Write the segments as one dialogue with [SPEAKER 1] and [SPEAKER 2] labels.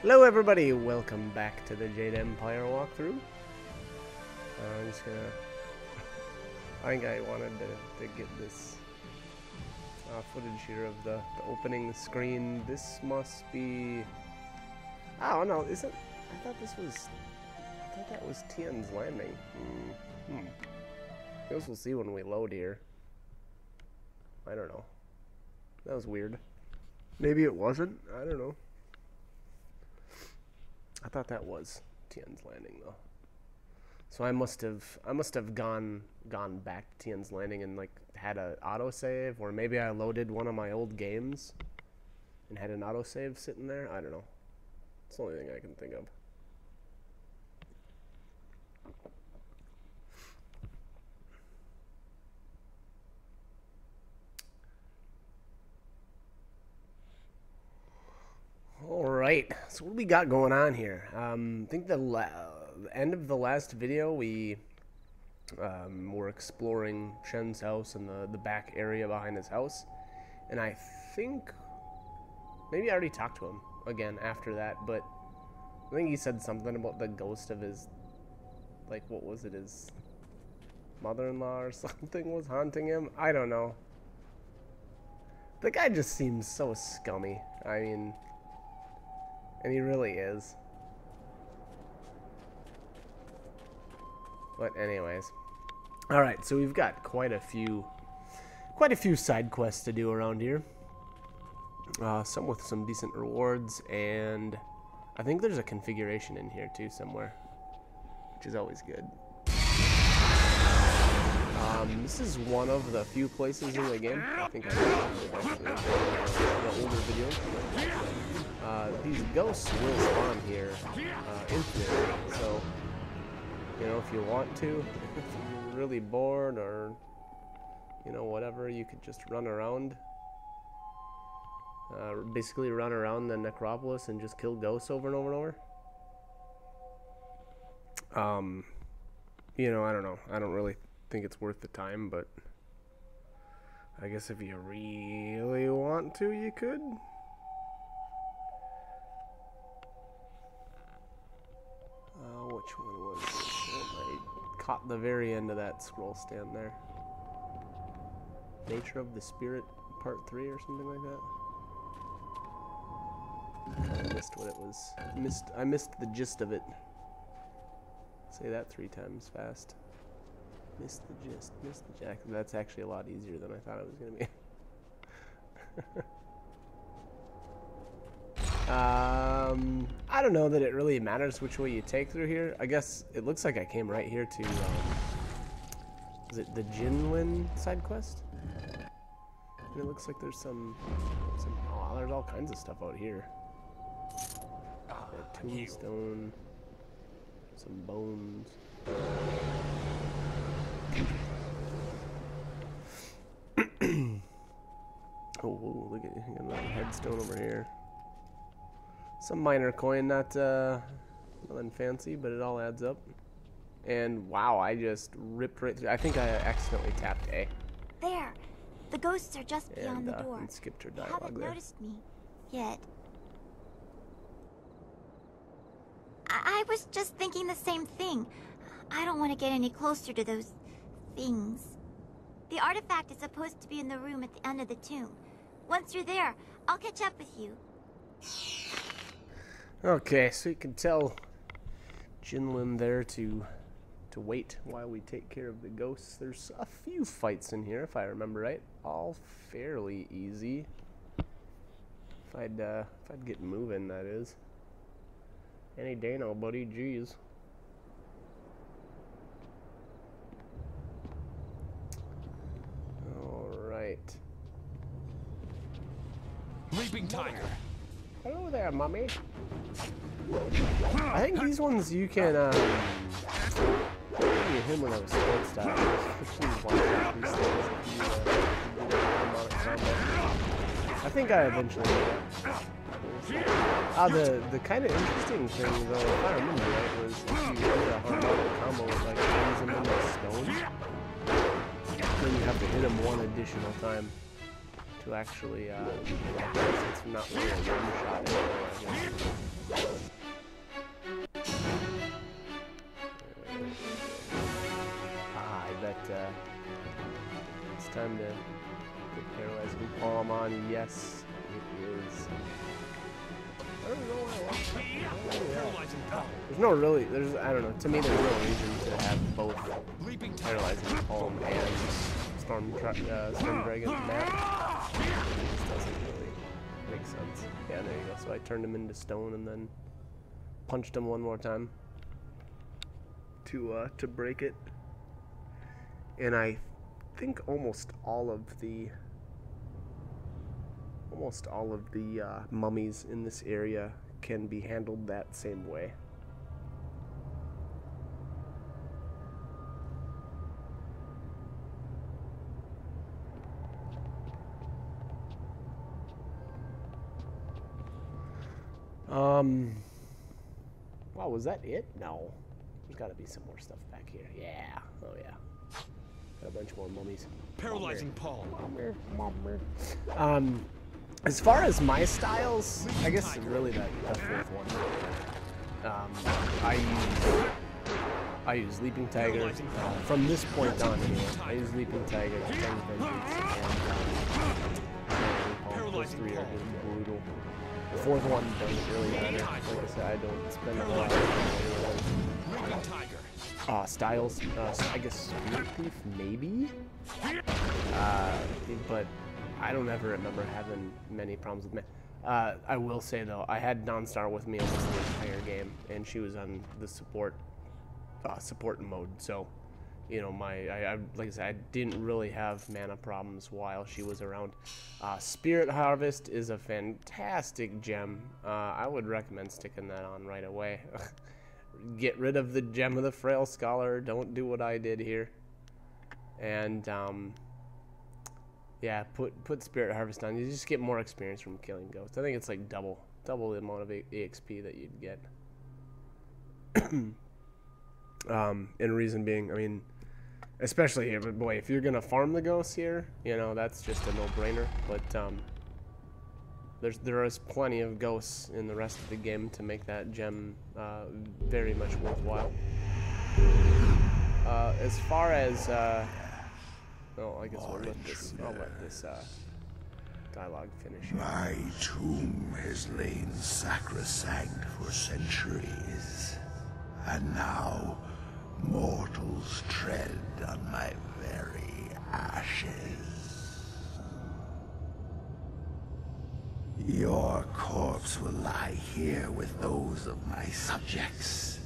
[SPEAKER 1] Hello everybody, welcome back to the Jade Empire walkthrough. I'm just gonna... I think I wanted to get this footage here of the opening screen. This must be... Oh no, isn't... I thought that was Tian's Landing. I guess we'll see when we load here. I don't know. That was weird. Maybe it wasn't? I don't know. I thought that was Tian's Landing though. So I must have gone back to Tian's Landing and like had a autosave, or maybe I loaded one of my old games and had an autosave sitting there. I don't know. It's the only thing I can think of. Alright, so what do we got going on here? I think the end of the last video we were exploring Shen's house and the back area behind his house. And I think, maybe I already talked to him again after that, but I think he said something about the ghost of his, like, what was it, his mother-in-law or something was haunting him? I don't know. The guy just seems so scummy. I mean... And he really is. But anyways. Alright, so we've got quite a few side quests to do around here. Some with some decent rewards, and I think there's a configuration in here too somewhere, which is always good. This is one of the few places in the game, I think I mentioned it actually in the older video. These ghosts will spawn here infinitely, so, you know, if you want to, if you're really bored or, you know, whatever, you could just run around, basically run around the necropolis and just kill ghosts over and over and over. You know, I don't know, I don't really think it's worth the time, but I guess if you really want to, you could. Which one was it? Oh, I caught the very end of that scroll stand there. Nature of the Spirit Part 3 or something like that. I missed what it was. I missed the gist of it. Say that 3 times fast. Missed the gist. Missed the jack. That's actually a lot easier than I thought it was going to be. I don't know that it really matters which way you take through here. I guess it looks like I came right here to, is it the Jinlin side quest? And it looks like there's some oh, there's all kinds of stuff out here. A tombstone, some bones. Oh, look at another headstone over here. Some minor coin, nothing fancy, but it all adds up. And wow, I just ripped right through. I think I accidentally tapped A.
[SPEAKER 2] There, the ghosts are just beyond the door.
[SPEAKER 1] And skipped her
[SPEAKER 2] They
[SPEAKER 1] dialogue
[SPEAKER 2] haven't
[SPEAKER 1] there.
[SPEAKER 2] noticed me yet. I was just thinking the same thing. I don't want to get any closer to those things. The artifact is supposed to be in the room at the end of the tomb. Once you're there, I'll catch up with you.
[SPEAKER 1] Okay, so you can tell Jinlin there to wait while we take care of the ghosts. There's a few fights in here, if I remember right. All fairly easy. If I'd get moving, that is. Any day now, buddy. Jeez. All right.
[SPEAKER 3] Leaping tiger.
[SPEAKER 1] Hello there, mummy. I think these ones you can, maybe him when I was sport style. I think I eventually did that. The kind of interesting thing, though, if I remember right, was if you did a horizontal combo with, like, freeze them into stone, then you have to hit them one additional time to actually, it's not really a one-shot anymore, I guess. time to put Paralyzing Palm on. Yes, it is. I don't know why I want There's no really, I don't know, to me there's no reason to have both Paralyzing Palm and Storm Dragon map. It just doesn't really make sense. Yeah, there you go. So I turned him into stone and then punched him one more time to break it. And I think almost all of the mummies in this area can be handled that same way. Wow, was that it? No. There's gotta be some more stuff back here. Yeah. Oh yeah. Got a bunch more mummies.
[SPEAKER 3] Paralyzing Palm.
[SPEAKER 1] As far as my styles, I guess really the fourth one. I use Leaping Tiger. From this point on, anyway, I use Leaping Tiger, Fang Vengeance, and those three are just brutal. The fourth one doesn't really matter. Like I said, I don't spend a lot of time on styles. I guess Spirit Thief, maybe? But I don't ever remember having many problems with me. I will say though, I had Non-Star with me almost the entire game, and she was on the support mode. So, you know, like I said, I didn't really have mana problems while she was around. Spirit Harvest is a fantastic gem. I would recommend sticking that on right away. Get rid of the Gem of the Frail Scholar. Don't do what I did here. And yeah, put Spirit Harvest on. You just get more experience from killing ghosts. I think it's like double the amount of EXP that you'd get. And reason being, I mean, especially here, but boy, if you're gonna farm the ghosts here, you know, that's just a no-brainer. But there is plenty of ghosts in the rest of the game to make that gem very much worthwhile. As far as oh, I guess I'll let this dialogue finish.
[SPEAKER 4] My tomb has lain sacrosanct for centuries, and now mortals tread on my very ashes. Your corpse will lie here with those of my subjects,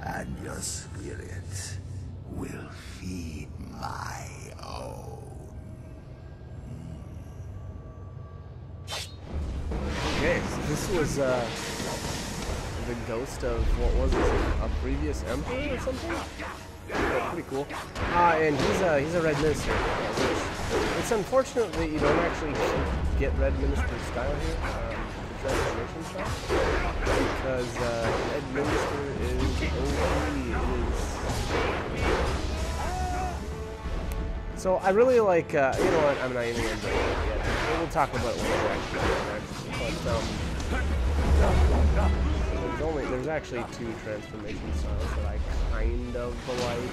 [SPEAKER 4] and your spirit will feed my own.
[SPEAKER 1] Okay, so this was the ghost of, what was it, a previous emperor or something? Yeah, pretty cool. And he's a Red Minister. It's unfortunate that you don't actually get Red Minister style here, the transformation style, because Red Minister is so I really like, you know what, I'm not even going to do it yet. We'll talk about it when we're actually there. But, there's actually two transformation styles that I kind of like.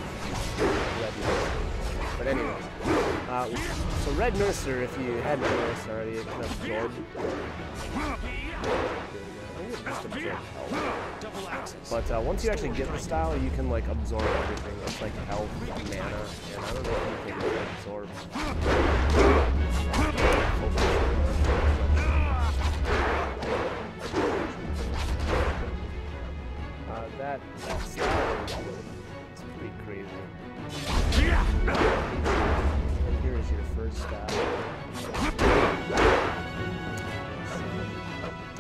[SPEAKER 1] Red Minister. But anyways, so Red Minister, if you hadn't noticed already, it can absorb. But once you actually get the style, you can like absorb everything. It's like health, mana, and I don't know if you can really absorb. That style is pretty crazy. And here is your first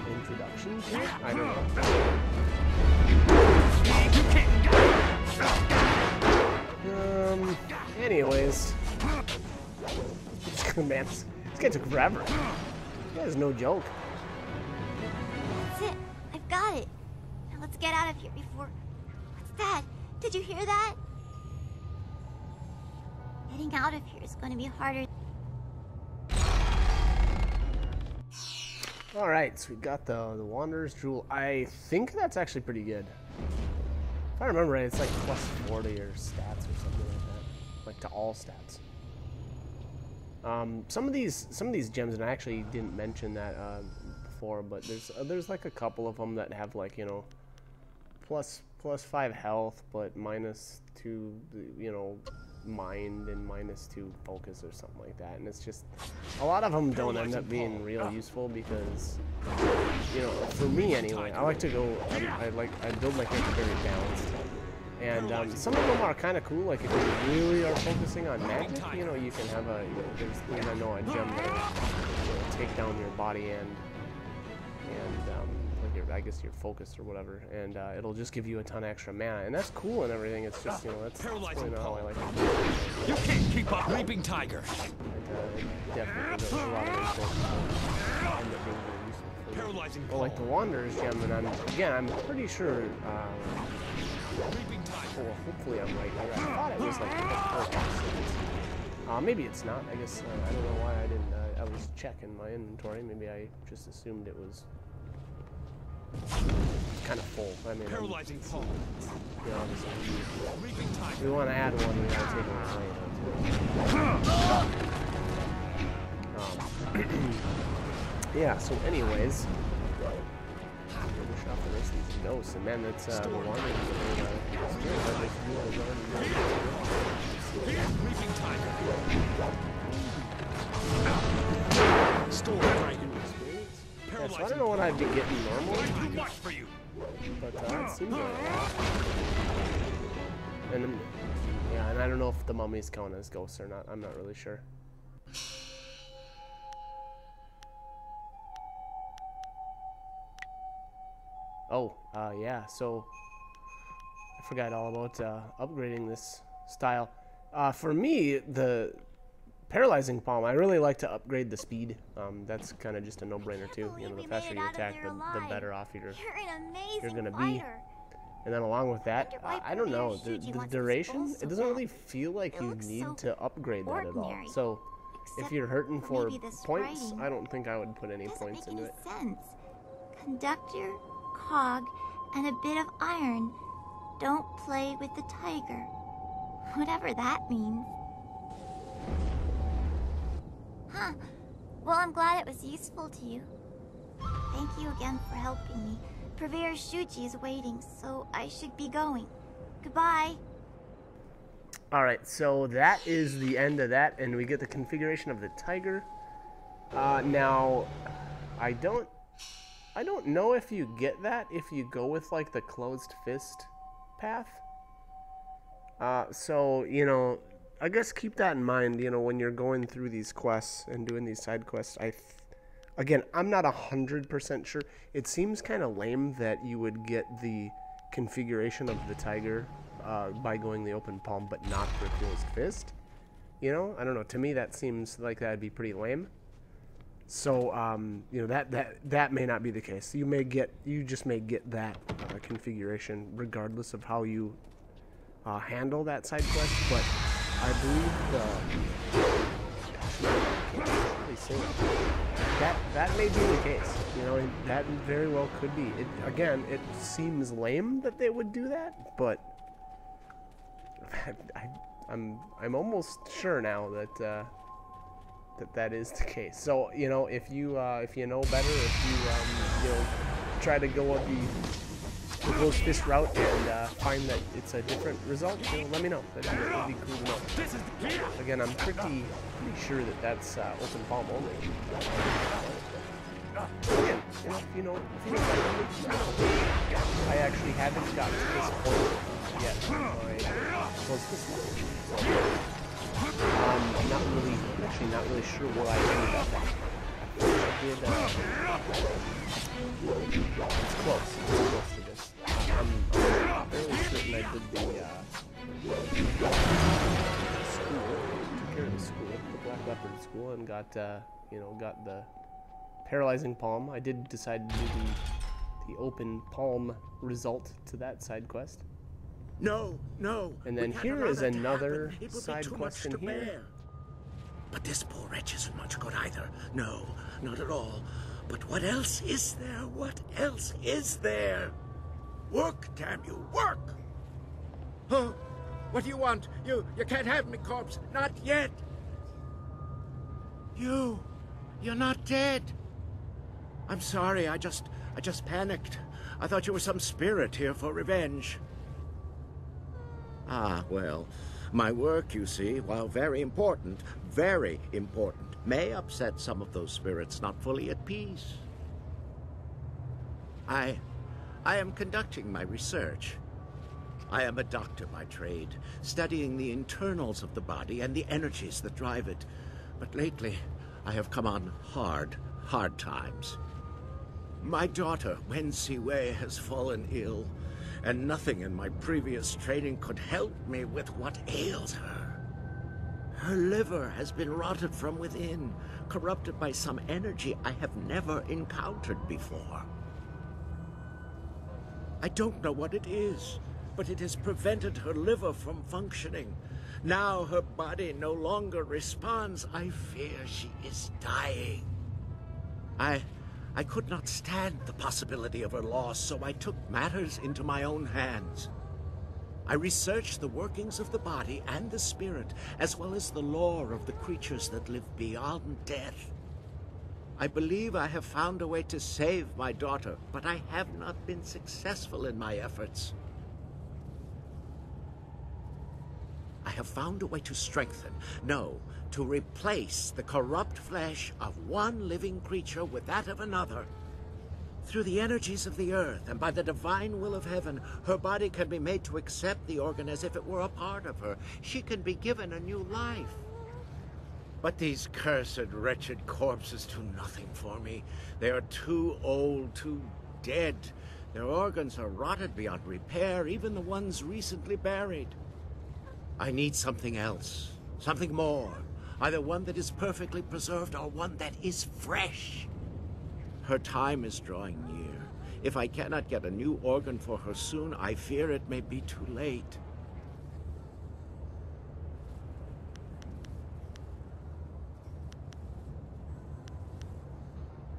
[SPEAKER 1] introduction to it? I don't know. Anyways. Man, this guy took forever. This guy is no joke.
[SPEAKER 2] That's it. I've got it. Now let's get out of here before... What's that? Did you hear that? Getting out of here is going to be harder.
[SPEAKER 1] Alright, so we got the Wanderer's Jewel. I think that's actually pretty good. If I remember right, it's like plus 40 or stats or something like that. Like to all stats. Some of these gems, and I actually didn't mention that before, but there's like a couple of them that have like, you know, plus 5 health, but -2, you know, mind and -2 focus or something like that. And it's just a lot of them don't end up being real useful because, you know, for me anyway, I like to go. I build my character very balanced. And some of them are kind of cool, like if you really are focusing on magic, you know, you can have a, you know, there's things I know a gem that will take down your body and like your, I guess your focus or whatever, and it'll just give you a ton of extra mana, and that's cool and everything. It's just, you know, that's really not how I like it.
[SPEAKER 3] You can't keep up, Leaping Tiger.
[SPEAKER 1] It definitely does a lot of important end up being very useful for me.
[SPEAKER 3] Paralyzing
[SPEAKER 1] Well, like the Wanderer's gem, and I'm pretty sure. Well, hopefully I'm right. I thought it was like 4 maybe it's not. I guess I don't know why I didn't. I was checking my inventory. Maybe I just assumed it was kind of full. I mean,
[SPEAKER 3] Paralyzing Palm.
[SPEAKER 1] You know, if we want to add one, we gotta take one away. Yeah. So, anyways. Finish off the rest of these ghosts, and then it's the one
[SPEAKER 3] Leaping Tiger. Storm Dragon.
[SPEAKER 1] Yeah, so I don't know what I'd be getting normally,
[SPEAKER 3] Too much for you.
[SPEAKER 1] but it seems like and yeah, and I don't know if the mummies count as ghosts or not. I'm not really sure. Oh, yeah, so I forgot all about upgrading this style. For me, the Paralyzing Palm, I really like to upgrade the speed. That's kind of just a no-brainer too. You know, the faster you attack, the better off you're gonna be. And then along with that, I don't know, the duration, it doesn't really feel like you need to upgrade that at all. So if you're hurting for points, I don't think I would put any points into it.
[SPEAKER 2] Conductor, cog, and a bit of iron. Don't play with the tiger. Whatever that means. Huh. Well, I'm glad it was useful to you. Thank you again for helping me. Purveyor Shuji is waiting, so I should be going. Goodbye.
[SPEAKER 1] Alright, so that is the end of that, and we get the configuration of the tiger. Now, I don't know if you get that if you go with like the closed fist path. So, you know, I guess keep that in mind, you know, when you're going through these quests and doing these side quests. Again, I'm not 100% sure. It seems kind of lame that you would get the configuration of the tiger by going the open palm, but not for closed fist. You know, I don't know. To me, that seems like that'd be pretty lame. So, you know, that may not be the case. You just may get that configuration regardless of how you handle that side quest. But I believe that may be the case. You know, that very well could be. Again, it seems lame that they would do that, but I'm almost sure now that. That is the case. So, you know, if you know better, if you know, try to go up the closed fist route and find that it's a different result, you know, let me know. That'd be cool to know. Again, I'm pretty sure that that's open palm only. Again, you know, I actually haven't gotten to this point yet. Closed fist route. I'm not really sure what I did about that. I did, it's close to this. I'm fairly certain I did the, school, took care of the school, the Black Leopard school, and got, you know, got the Paralyzing Palm. I did decide to do the open palm result to that side quest.
[SPEAKER 4] No.
[SPEAKER 1] And then here is another side quest in here.
[SPEAKER 4] But this poor wretch isn't much good either. No, not at all. But what else is there? What else is there? Work, damn you, work! Huh? What do you want? You can't have me, corpse. Not yet. You're not dead. I'm sorry, I just panicked. I thought you were some spirit here for revenge. Ah, well, my work, you see, while very important, may upset some of those spirits not fully at peace. I am conducting my research. I am a doctor by trade, studying the internals of the body and the energies that drive it. But lately, I have come on hard times. My daughter, Wen Siwei, has fallen ill, and nothing in my previous training could help me with what ails her. Her liver has been rotted from within, corrupted by some energy I have never encountered before. I don't know what it is, but it has prevented her liver from functioning. Now her body no longer responds. I fear she is dying. I could not stand the possibility of her loss, so I took matters into my own hands. I researched the workings of the body and the spirit, as well as the lore of the creatures that live beyond death. I believe I have found a way to save my daughter, but I have not been successful in my efforts. I have found a way to strengthen, no, to replace the corrupt flesh of one living creature with that of another. Through the energies of the earth and by the divine will of heaven, her body can be made to accept the organ as if it were a part of her. She can be given a new life. But these cursed, wretched corpses do nothing for me. They are too old, too dead. Their organs are rotted beyond repair, even the ones recently buried. I need something else, something more. Either one that is perfectly preserved or one that is fresh. Her time is drawing near. If I cannot get a new organ for her soon, I fear it may be too late.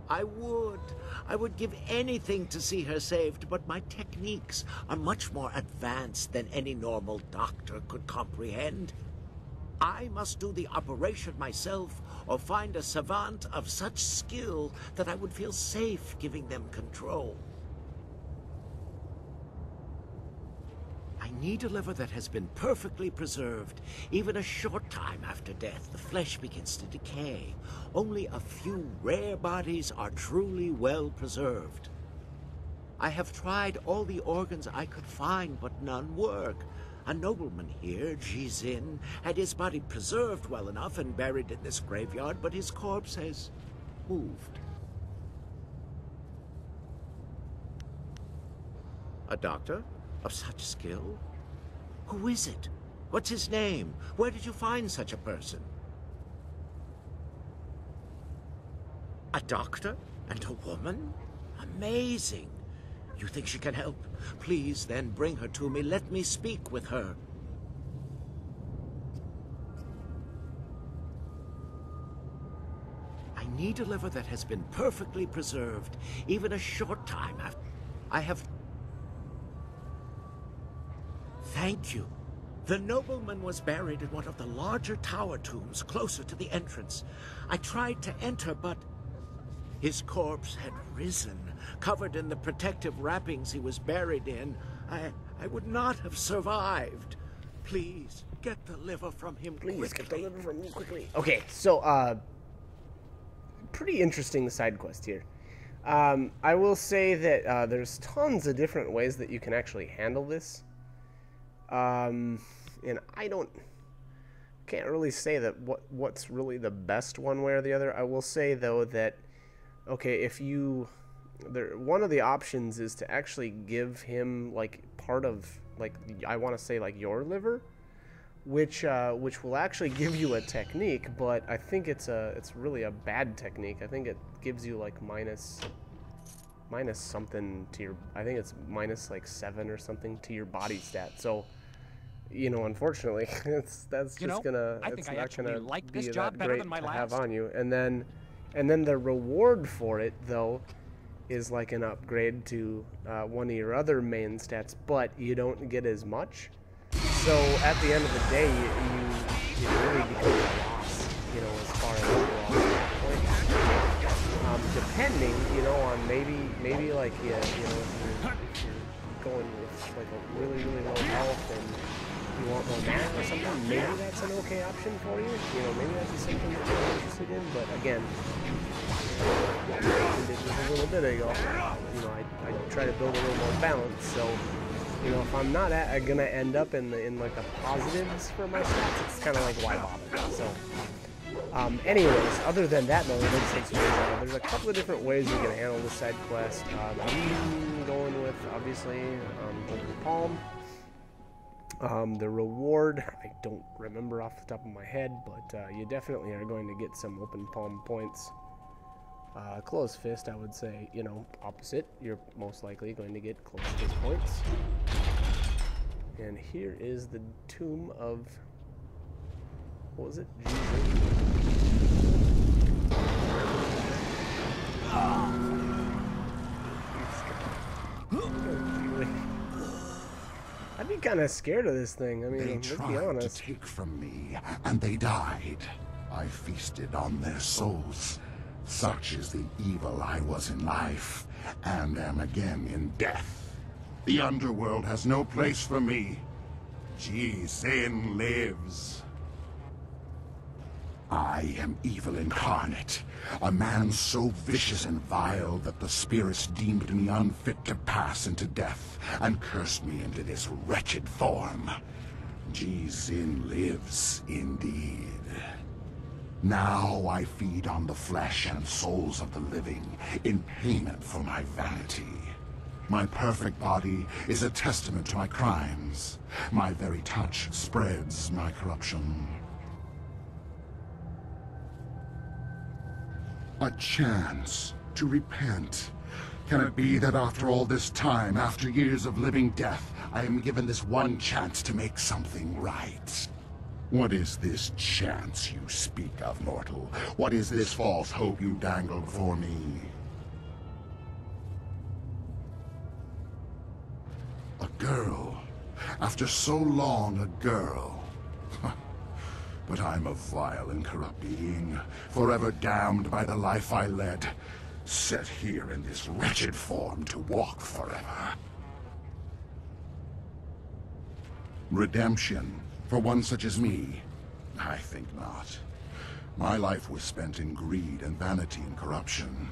[SPEAKER 4] I would give anything to see her saved, but my techniques are much more advanced than any normal doctor could comprehend. I must do the operation myself, or find a savant of such skill that I would feel safe giving them control. I need a liver that has been perfectly preserved. Even a short time after death, the flesh begins to decay. Only a few rare bodies are truly well preserved. I have tried all the organs I could find, but none work. A nobleman here, Jizin, had his body preserved well enough and buried in this graveyard, but his corpse has moved. A doctor? Of such skill? Who is it? What's his name? Where did you find such a person? A doctor? And a woman? Amazing. You think she can help? Please, then, bring her to me. Let me speak with her. I need a liver that has been perfectly preserved, even a short time after. I have... Thank you. The nobleman was buried in one of the larger tower tombs closer to the entrance. I tried to enter, but his corpse had risen, covered in the protective wrappings he was buried in. I would not have survived. Please, get the liver from him quickly.
[SPEAKER 1] Please, get the liver from him quickly. Okay, so, pretty interesting side quest here. I will say that there's tons of different ways that you can actually handle this. And I can't really say that what's really the best one way or the other. I will say, though, that, okay, if you... one of the options is to actually give him, like, part of, like, I want to say, like, your liver, which will actually give you a technique, but I think it's really a bad technique. I think it gives you, like, minus something to your... I think it's minus, like, 7 or something to your body stat, so... You know, unfortunately, it's not gonna
[SPEAKER 3] like
[SPEAKER 1] be
[SPEAKER 3] this
[SPEAKER 1] that
[SPEAKER 3] job better
[SPEAKER 1] great
[SPEAKER 3] than my
[SPEAKER 1] to
[SPEAKER 3] last.
[SPEAKER 1] have on you. And then the reward for it, though, is like an upgrade to one of your other main stats, but you don't get as much. So at the end of the day, you really become a loss, you know, as far as overall. depending, you know, on maybe like yeah, you know, if you're going with like a really low health and you want more mana or something, maybe that's an okay option for you. You know, maybe that's something that you're interested in. But again, I mentioned it just a little bit ago. You know, I try to build a little more balance. So, you know, if I'm not gonna end up in like the positives for my stats, it's kind of like why bother? So. Anyways, other than that, though, there's a couple of different ways you can handle this side quest. I'm going with, obviously, Open Palm. The reward, I don't remember off the top of my head, but you definitely are going to get some Open Palm points. Closed Fist, I would say, you know, opposite. You're most likely going to get Closed Fist points. And here is the Tomb of... what was it? I'd be kind of scared of this thing. I mean,
[SPEAKER 5] they
[SPEAKER 1] let's be
[SPEAKER 5] tried
[SPEAKER 1] honest.
[SPEAKER 5] to take from me, and they died. I feasted on their souls. Such is the evil I was in life, and am again in death. The underworld has no place for me. Sin lives. I am evil incarnate, a man so vicious and vile that the spirits deemed me unfit to pass into death, and cursed me into this wretched form. Sin lives, indeed. Now I feed on the flesh and souls of the living, in payment for my vanity. My perfect body is a testament to my crimes. My very touch spreads my corruption. A chance to repent. Can it be that after all this time, after years of living death, I am given this one chance to make something right? What is this chance you speak of, mortal? What is this false hope you dangle before me? A girl. After so long, a girl. But I'm a vile and corrupt being, forever damned by the life I led, set here in this wretched form to walk forever. Redemption, for one such as me? I think not. My life was spent in greed and vanity and corruption.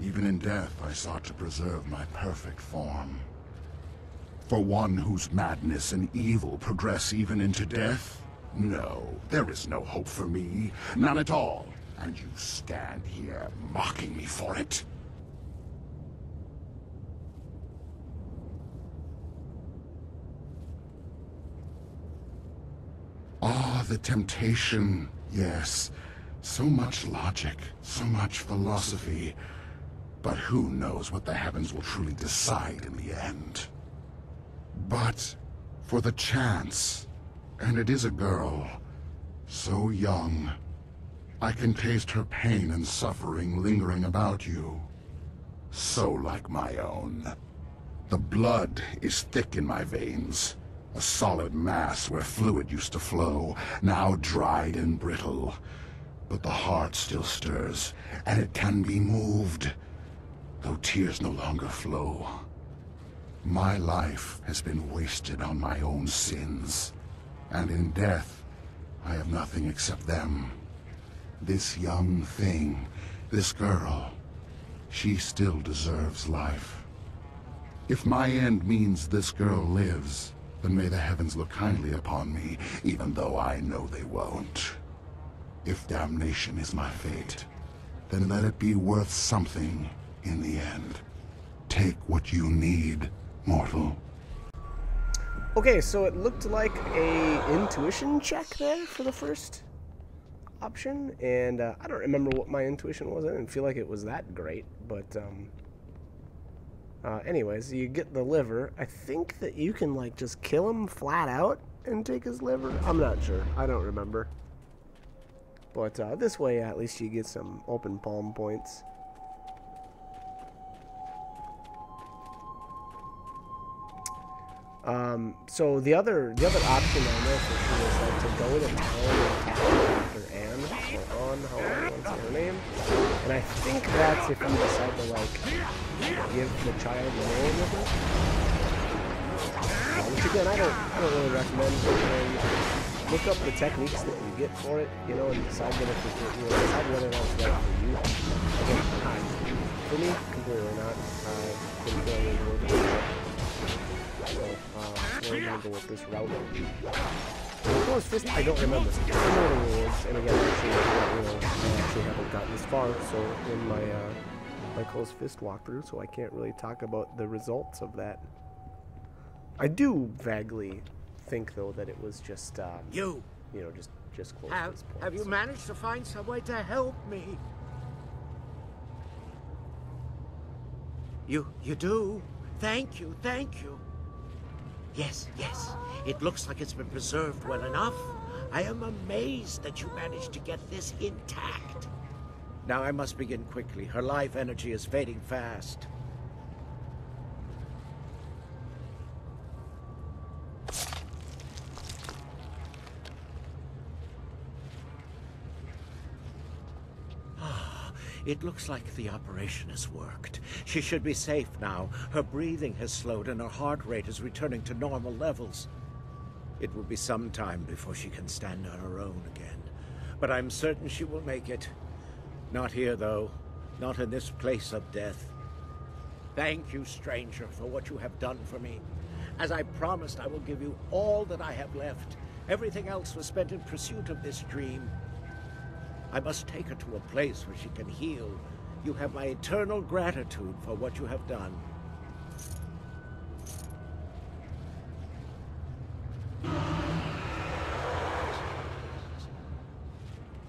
[SPEAKER 5] Even in death, I sought to preserve my perfect form. For one whose madness and evil progress even into death? No, there is no hope for me. None at all. And you stand here mocking me for it? Ah, the temptation. Yes. So much logic, so much philosophy. But who knows what the heavens will truly decide in the end? But for the chance... And it is a girl, so young. I can taste her pain and suffering lingering about you. So like my own. The blood is thick in my veins, a solid mass where fluid used to flow, now dried and brittle. But the heart still stirs, and it can be moved, though tears no longer flow. My life has been wasted on my own sins. And in death, I have nothing except them. This young thing, this girl, she still deserves life. If my end means this girl lives, then may the heavens look kindly upon me, even though I know they won't. If damnation is my fate, then let it be worth something in the end. Take what you need, mortal.
[SPEAKER 1] Okay, so it looked like a intuition check there for the first option, and I don't remember what my intuition was. I didn't feel like it was that great, but anyways, you get the liver. I think that you can like just kill him flat out and take his liver. I'm not sure. I don't remember. But this way, at least you get some Open Palm points. So the other option I know for sure is like to go to town and attack or Anne, or On, however you want to say her name. And I think that's if you decide to, like, give the child the name of it. Which again, I don't really recommend. You know, you look up the techniques that you get for it, you know, and decide that if it, you know, decide whether that's right for you. Again, not for me, completely not. Couldn't feel any more than that. So, we're gonna go with this route. Close fist, I don't remember. I know the rules, and again, actually, I actually haven't gotten this far, so in my my close fist walkthrough, so I can't really talk about the results of that. I do vaguely think, though, that it was just you know, just close fist points.
[SPEAKER 4] Have you managed to find some way to help me? You do? Thank you. Yes. It looks like it's been preserved well enough. I am amazed that you managed to get this intact. Now I must begin quickly. Her life energy is fading fast. It looks like the operation has worked. She should be safe now. Her breathing has slowed and her heart rate is returning to normal levels. It will be some time before she can stand on her own again. But I'm certain she will make it. Not here, though. Not in this place of death. Thank you, stranger, for what you have done for me. As I promised, I will give you all that I have left. Everything else was spent in pursuit of this dream. I must take her to a place where she can heal. You have my eternal gratitude for what you have done.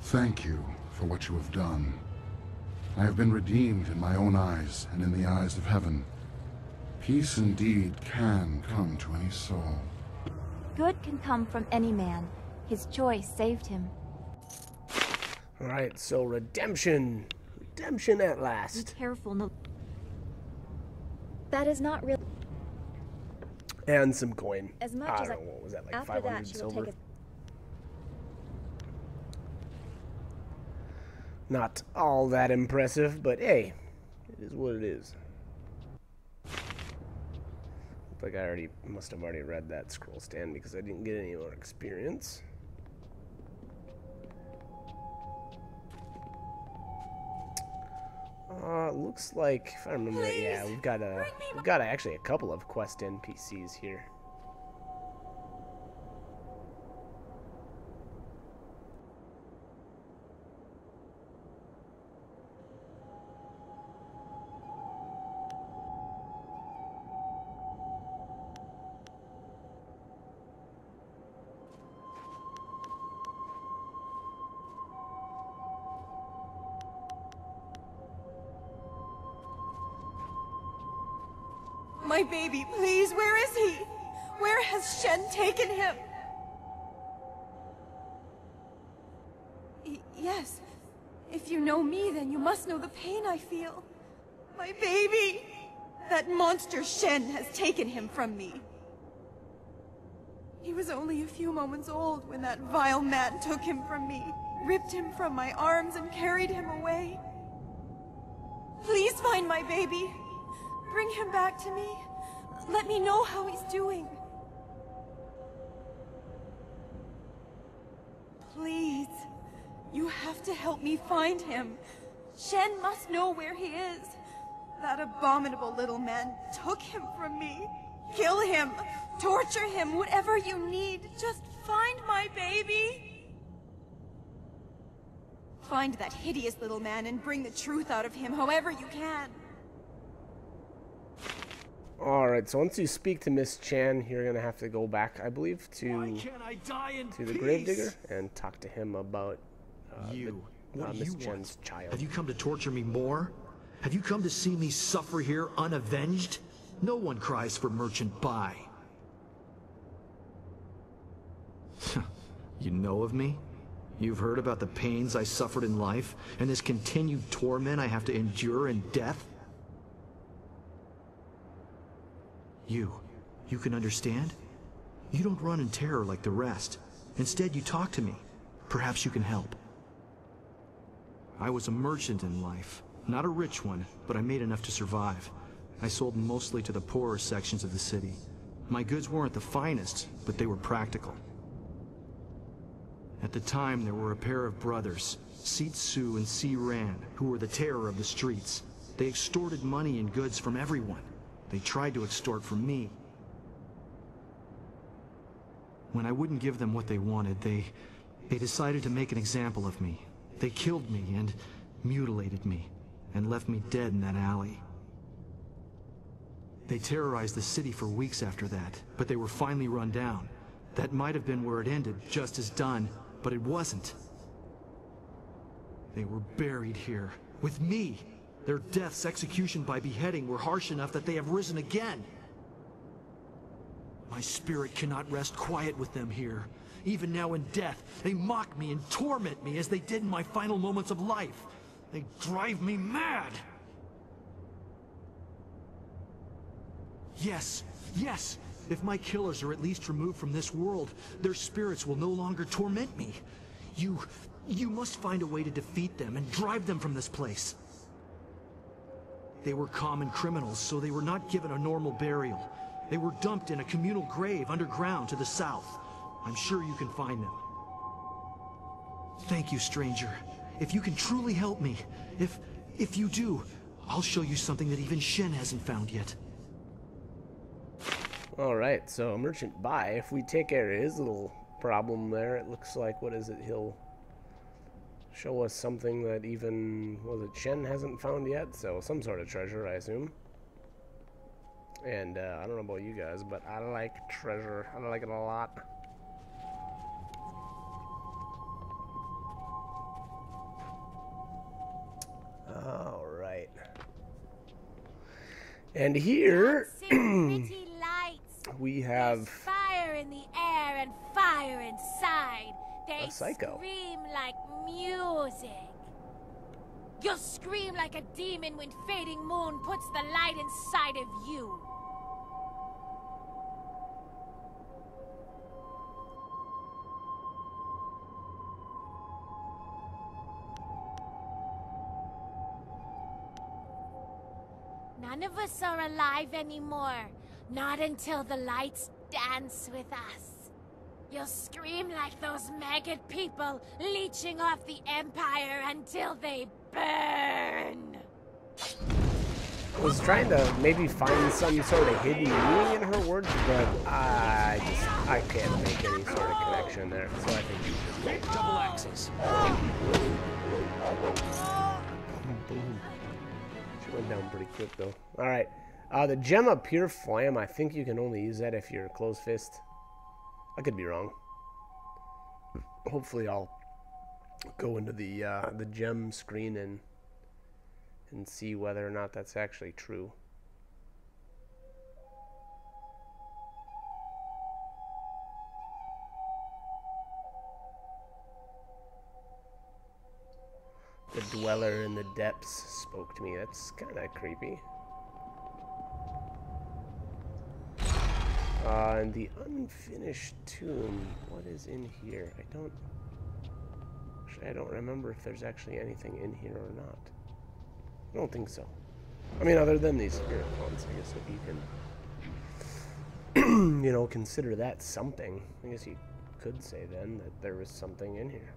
[SPEAKER 5] Thank you for what you have done. I have been redeemed in my own eyes and in the eyes of heaven. Peace indeed can come to any soul.
[SPEAKER 6] Good can come from any man. His choice saved him.
[SPEAKER 1] Alright, so redemption. Redemption at last.
[SPEAKER 6] Be careful, no. That is not real.
[SPEAKER 1] And some coin.
[SPEAKER 6] As much
[SPEAKER 1] I
[SPEAKER 6] as
[SPEAKER 1] don't know, what was that, like
[SPEAKER 6] after
[SPEAKER 1] 500
[SPEAKER 6] that, she will
[SPEAKER 1] silver?
[SPEAKER 6] take
[SPEAKER 1] Not all that impressive, but hey, it is what it is. Looked like I must have already read that scroll stand because I didn't get any more experience. Looks like, if I remember right, yeah, we've got actually a couple of quest NPCs here.
[SPEAKER 7] My baby, please, where is he? Where has Shen taken him? Yes. If you know me, then you must know the pain I feel. My baby! That monster Shen has taken him from me. He was only a few moments old when that vile man took him from me, ripped him from my arms and carried him away. Please find my baby. Bring him back to me. Let me know how he's doing. Please. You have to help me find him. Shen must know where he is. That abominable little man took him from me. Kill him. Torture him. Whatever you need. Just find my baby. Find that hideous little man and bring the truth out of him however you can.
[SPEAKER 1] Alright, so once you speak to Miss Chan, you're going to have to go back, I believe, to the Gravedigger and talk to him about Miss Chan's child.
[SPEAKER 3] Have you come to torture me more? Have you come to see me suffer here unavenged? No one cries for Merchant Bai. You know of me? You've heard about the pains I suffered in life, and this continued torment I have to endure in death? You can understand? You don't run in terror like the rest. Instead, you talk to me. Perhaps you can help. I was a merchant in life. Not a rich one, but I made enough to survive. I sold mostly to the poorer sections of the city. My goods weren't the finest, but they were practical. At the time, there were a pair of brothers, Seat Su and Si Ran, who were the terror of the streets. They extorted money and goods from everyone. They tried to extort from me. When I wouldn't give them what they wanted, they decided to make an example of me. They killed me and mutilated me, and left me dead in that alley. They terrorized the city for weeks after that, but they were finally run down. That might have been where it ended, just as done, but it wasn't. They were buried here, with me. Their deaths, execution by beheading, were harsh enough that they have risen again. My spirit cannot rest quiet with them here. Even now in death, they mock me and torment me as they did in my final moments of life. They drive me mad! Yes, yes! If my killers are at least removed from this world, their spirits will no longer torment me. You must find a way to defeat them and drive them from this place. They were common criminals, so they were not given a normal burial. They were dumped in a communal grave underground to the south. I'm sure you can find them. Thank you, stranger. If you can truly help me, if you do, I'll show you something that even Shen hasn't found yet.
[SPEAKER 1] Alright, so merchant buy. If we take care of his little problem there, it looks like, what is it, he'll show us something that even, was it Shen hasn't found yet? So some sort of treasure, I assume. And I don't know about you guys, but I like treasure. I like it a lot. Alright. And here we have
[SPEAKER 8] fire in the air and fire inside. They
[SPEAKER 1] a psycho.
[SPEAKER 8] Scream like music. You'll scream like a demon when fading moon puts the light inside of you. None of us are alive anymore. Not until the lights dance with us. You'll scream like those maggot people leeching off the Empire until they burn.
[SPEAKER 1] I was trying to maybe find some sort of hidden meaning in her words, but I can't make any sort of connection there. So I think you just
[SPEAKER 3] Double axes.
[SPEAKER 1] boom. She went down pretty quick though. All right, the gem of pure flam. I think you can only use that if you're closed fist. I could be wrong. Hopefully, I'll go into the gem screen and see whether or not that's actually true. The dweller in the depths spoke to me. That's kind of creepy. And the unfinished tomb. What is in here? I don't remember if there's actually anything in here or not. I don't think so. I mean, other than these spirit ones, I guess if you can, you know, consider that something. I guess you could say then that there was something in here.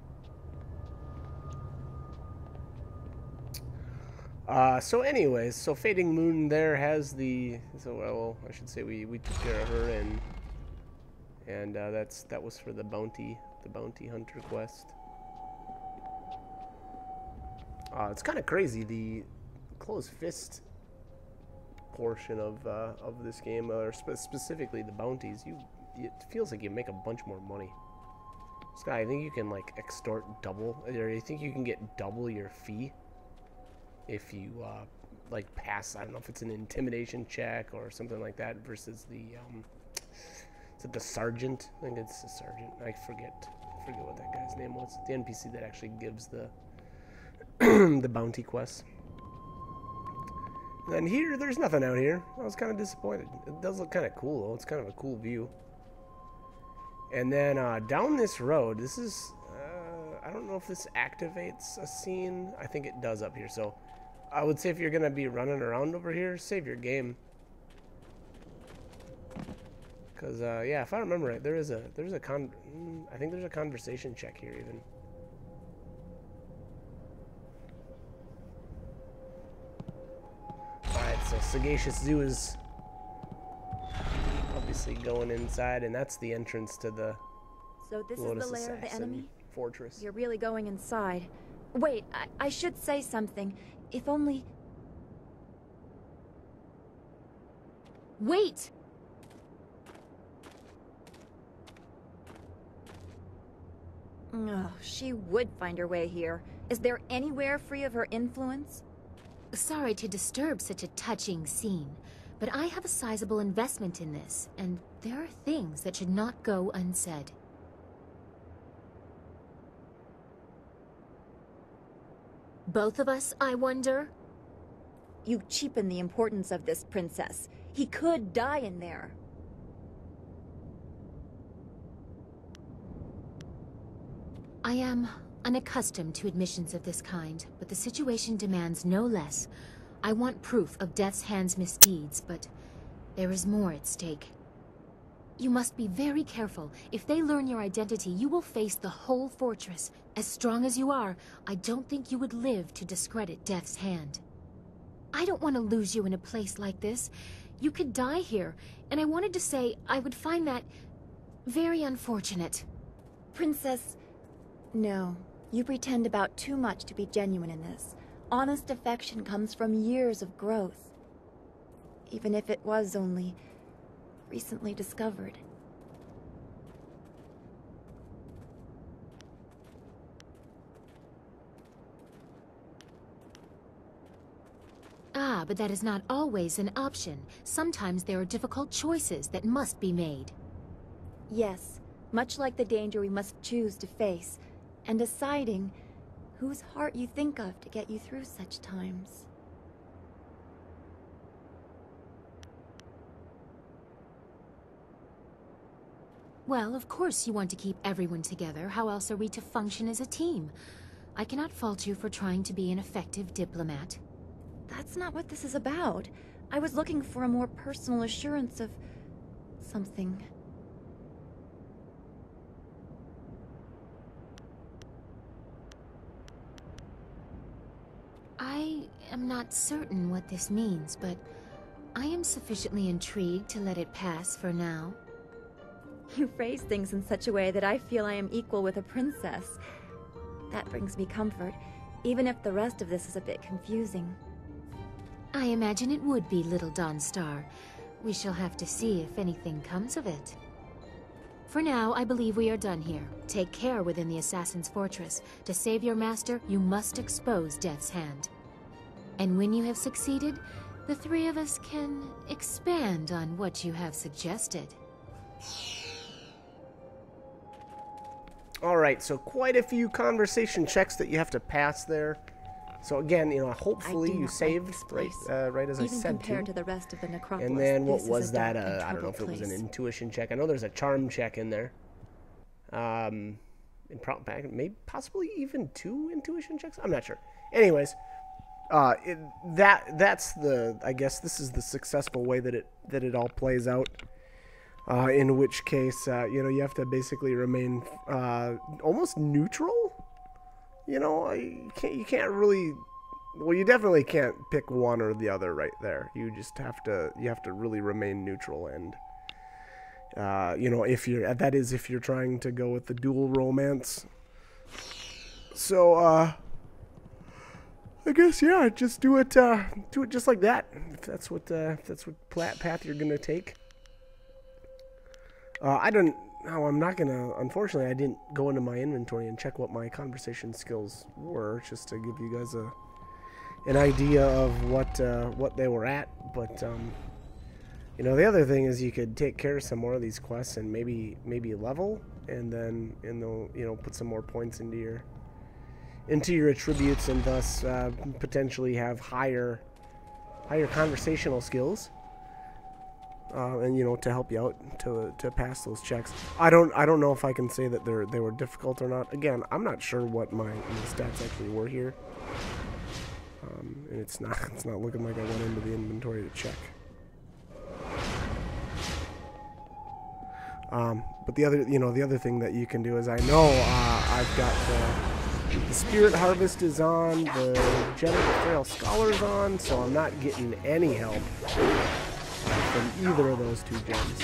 [SPEAKER 1] So anyways, so Fading Moon there has the, so well, I should say we took care of her, and that was for the bounty hunter quest. It's kind of crazy, the closed fist portion of this game, or specifically the bounties. It feels like you make a bunch more money. This guy, I think you can like extort double, or I think you can get double your fee if you like pass, I don't know if it's an intimidation check or something like that, versus the is it the sergeant? I think it's the sergeant. I forget what that guy's name was. The NPC that actually gives the the bounty quests. And here, there's nothing out here. I was kind of disappointed. It does look kind of cool though. It's kind of a cool view. And then down this road, this is I don't know if this activates a scene. I think it does up here. So I would say if you're gonna be running around over here, save your game. Cause yeah, if I remember right, I think there's a conversation check here even. Alright, so Sagacious Zoo is obviously going inside, and that's the entrance to the
[SPEAKER 6] So this
[SPEAKER 1] Lotus
[SPEAKER 6] is the lair of the
[SPEAKER 1] Assassin
[SPEAKER 6] enemy?
[SPEAKER 1] Fortress.
[SPEAKER 6] You're really going inside. Wait, I should say something. If only...
[SPEAKER 8] Wait!
[SPEAKER 6] Oh, she would find her way here. Is there anywhere free of her influence?
[SPEAKER 8] Sorry to disturb such a touching scene, but I have a sizable investment in this, and there are things that should not go unsaid. Both of us, I wonder?
[SPEAKER 6] You cheapen the importance of this, princess. He could die in there.
[SPEAKER 8] I am unaccustomed to admissions of this kind, but the situation demands no less. I want proof of Death's Hand's misdeeds, but there is more at stake. You must be very careful. If they learn your identity, you will face the whole fortress. As strong as you are, I don't think you would live to discredit Death's Hand. I don't want to lose you in a place like this. You could die here, and I wanted to say I would find that very unfortunate.
[SPEAKER 6] Princess... No. You pretend about too much to be genuine in this. Honest affection comes from years of growth. Even if it was only recently discovered.
[SPEAKER 8] Ah, but that is not always an option. Sometimes there are difficult choices that must be made.
[SPEAKER 6] Yes, much like the danger we must choose to face, and deciding whose heart you think of to get you through such times.
[SPEAKER 8] Well, of course you want to keep everyone together. How else are we to function as a team? I cannot fault you for trying to be an effective diplomat.
[SPEAKER 6] That's not what this is about. I was looking for a more personal assurance of... something.
[SPEAKER 8] I am not certain what this means, but I am sufficiently intrigued to let it pass for now.
[SPEAKER 6] You phrase things in such a way that I feel I am equal with a princess. That brings me comfort, even if the rest of this is a bit confusing.
[SPEAKER 8] I imagine it would be, Little Dawnstar. We shall have to see if anything comes of it. For now, I believe we are done here. Take care within the Assassin's Fortress. To save your master, you must expose Death's Hand. And when you have succeeded, the three of us can expand on what you have suggested.
[SPEAKER 1] Alright, so quite a few conversation checks that you have to pass there. So again, you know, hopefully you saved right as I said
[SPEAKER 6] even compared to the rest of the necropolis.
[SPEAKER 1] And then what
[SPEAKER 6] this
[SPEAKER 1] was
[SPEAKER 6] is a
[SPEAKER 1] that?
[SPEAKER 6] dark and
[SPEAKER 1] I don't know if it
[SPEAKER 6] troubled
[SPEAKER 1] was an
[SPEAKER 6] place.
[SPEAKER 1] intuition check. I know there's a charm check in there. Maybe possibly even 2 intuition checks. I'm not sure. Anyways, that's the, I guess this is the successful way that it all plays out. In which case, you know, you have to basically remain almost neutral. You know, you can't really. Well, you definitely can't pick one or the other right there. You just have to. You have to really remain neutral, and you know, if you're trying to go with the dual romance. So, I guess yeah, just do it just like that. If that's what path you're gonna take. I'm not gonna, unfortunately I didn't go into my inventory and check what my conversation skills were, just to give you guys an idea of what they were at, but you know, the other thing is you could take care of some more of these quests and maybe level, and then you know, put some more points into your attributes, and thus potentially have higher conversational skills. and you know, to help you out to pass those checks. I don't know if I can say that they were difficult or not. Again, I'm not sure what my stats actually were here, and it's not looking like I went into the inventory to check. But the other thing that you can do is, I know I've got the Spirit Harvest is on, the Gem of the Frail Scholar's on, so I'm not getting any help from either of those two gems.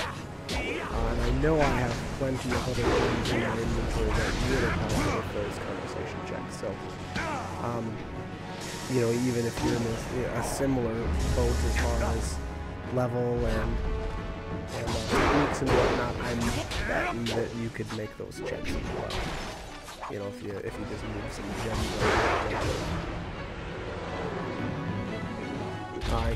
[SPEAKER 1] And I know I have plenty of other gems in my inventory that really help with those conversation checks. So, you know, even if you're in a similar boat as far as level and techniques and whatnot, I'm betting that you could make those checks as well. You know, if you just move some gems.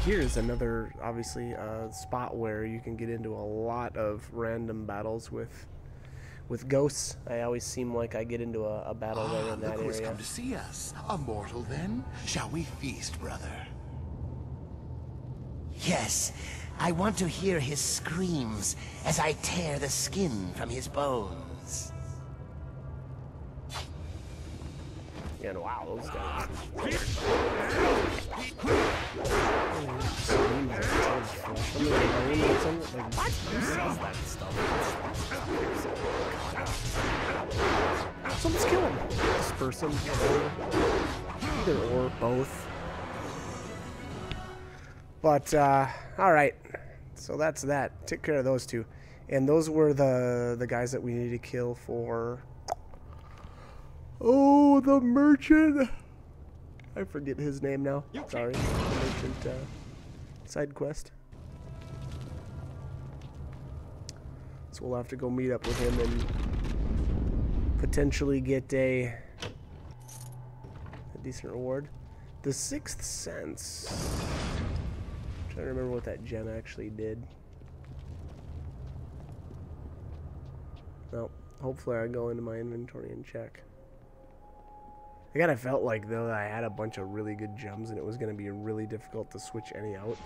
[SPEAKER 1] Here's another, obviously, spot where you can get into a lot of random battles with ghosts. I always seem like I get into a battle there in that
[SPEAKER 5] Look who's
[SPEAKER 1] area.
[SPEAKER 5] come to see us. A mortal, then? Shall we feast, brother?
[SPEAKER 9] Yes, I want to hear his screams as I tear the skin from his bones.
[SPEAKER 1] Yeah, and wow, those guys. Like, what? Who says that stuff? Someone's kill him. Disperse him. Either or, both. But, alright. So that's that. Took care of those two. And those were the guys that we needed to kill for... Oh, the merchant! I forget his name now. Sorry. The merchant side quest. So we'll have to go meet up with him and potentially get a decent reward. The Sixth Sense. I'm trying to remember what that gem actually did. Well, hopefully I go into my inventory and check. I kind of felt like, though, that I had a bunch of really good gems and it was going to be really difficult to switch any out.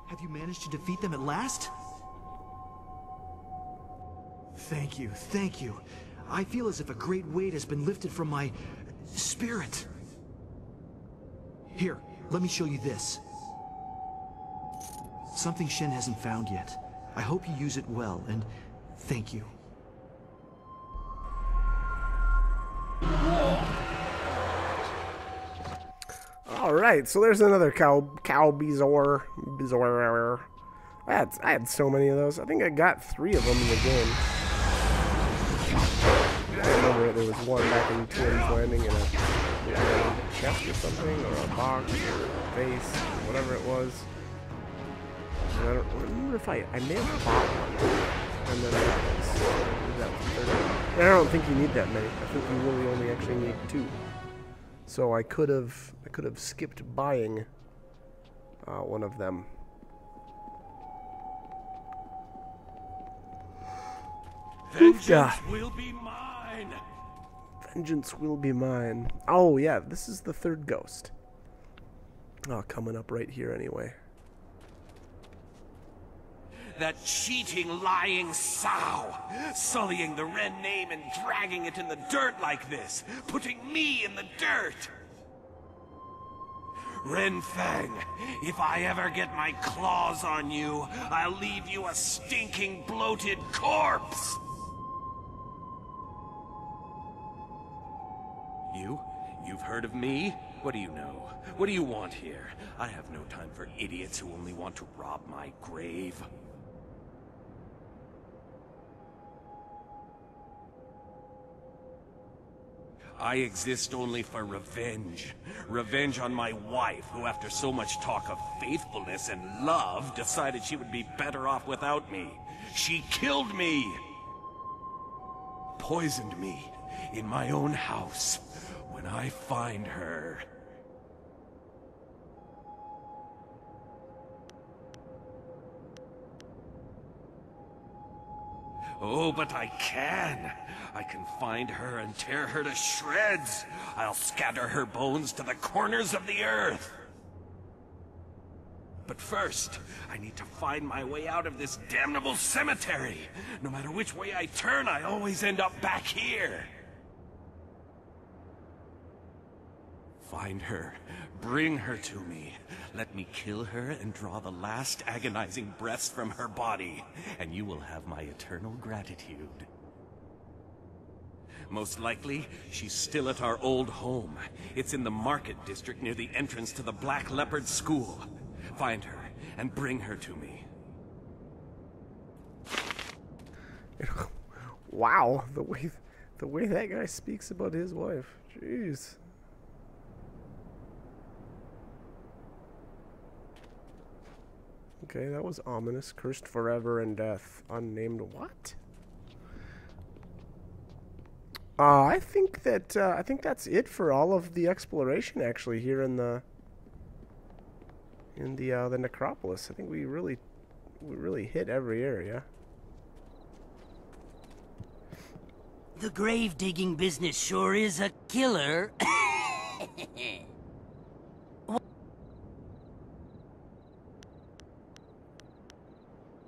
[SPEAKER 3] Have you managed to defeat them at last? Thank you, thank you. I feel as if a great weight has been lifted from my spirit. Here, let me show you this. Something Shen hasn't found yet. I hope you use it well, and thank you.
[SPEAKER 1] Alright, so there's another cow Bezoar. I had so many of those. I think I got 3 of them in the game. I remember there was one back in Twins Landing in a chest or something, or a box, or a vase, or whatever it was. And I don't remember if I may have bought one. And then that was 30. And I don't think you need that many. I think you really only actually need 2. So I could have skipped buying one of them.
[SPEAKER 10] Vengeance will be mine.
[SPEAKER 1] Vengeance will be mine. Oh yeah, this is the 3rd ghost. Oh, coming up right here anyway.
[SPEAKER 10] That cheating, lying sow, sullying the Ren name and dragging it in the dirt like this, putting me in the dirt. Ren Fang, if I ever get my claws on you, I'll leave you a stinking, bloated corpse. You've heard of me? What do you know? What do you want here? I have no time for idiots who only want to rob my grave. I exist only for revenge. Revenge on my wife, who after so much talk of faithfulness and love, decided she would be better off without me. She killed me! Poisoned me in my own house. When I find her... Oh, but I can. I can find her and tear her to shreds. I'll scatter her bones to the corners of the earth. But first, I need to find my way out of this damnable cemetery. No matter which way I turn, I always end up back here. Find her. Bring her to me. Let me kill her and draw the last agonizing breaths from her body, and you will have my eternal gratitude. Most likely, she's still at our old home. It's in the market district near the entrance to the Black Leopard School. Find her and bring her to me.
[SPEAKER 1] Wow, the way that guy speaks about his wife. Jeez. Okay, that was ominous. Cursed forever in death. Unnamed what? I think that's it for all of the exploration actually here in the necropolis. I think we really hit every area.
[SPEAKER 11] The grave digging business sure is a killer.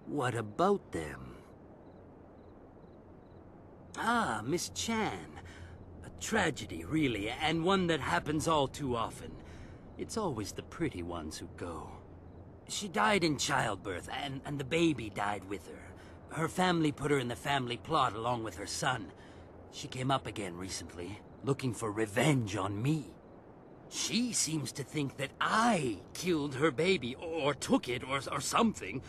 [SPEAKER 11] What about them? Ah, Miss Chan. A tragedy, really, and one that happens all too often. It's always the pretty ones who go. She died in childbirth, and the baby died with her. Her family put her in the family plot along with her son. She came up again recently, looking for revenge on me. She seems to think that I killed her baby, or took it, or something.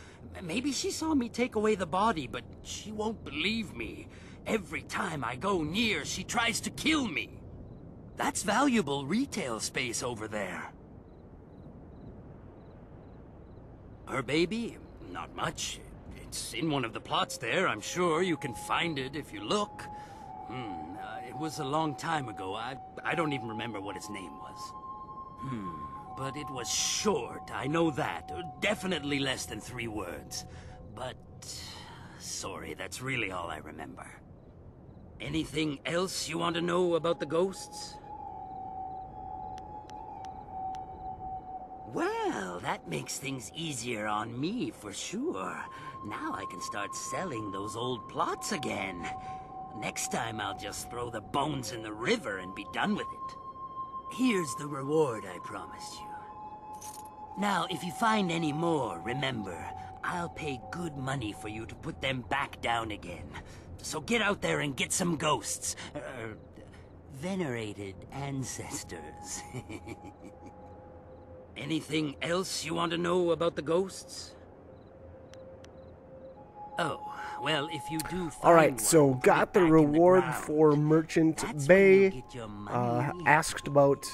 [SPEAKER 11] Maybe she saw me take away the body, but she won't believe me. Every time I go near, she tries to kill me. That's valuable retail space over there. Her baby? Not much. It's in one of the plots there, I'm sure. You can find it if you look. It was a long time ago. I don't even remember what his name was. But it was short, I know that. Definitely less than 3 words. But... sorry, that's really all I remember. Anything else you want to know about the ghosts? Well, that makes things easier on me, for sure. Now I can start selling those old plots again. Next time I'll just throw the bones in the river and be done with it. Here's the reward I promised you. Now, if you find any more, remember, I'll pay good money for you to put them back down again. So get out there and get some ghosts. Venerated ancestors. Anything else you want to know about the ghosts? Oh, well, if you do find
[SPEAKER 1] Alright, so got the reward for Merchant Bay. Asked about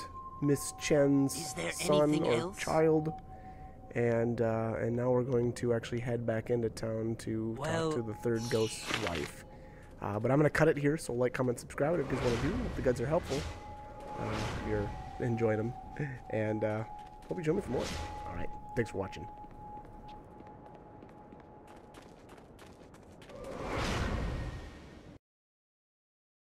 [SPEAKER 1] Miss Chen's son or child. And now we're going to actually head back into town to talk to the third ghost's wife. But I'm going to cut it here, so like, comment, subscribe, whatever you guys want to do. Hope the guides are helpful. If you're enjoying them. And hope you join me for more. Alright, thanks for watching.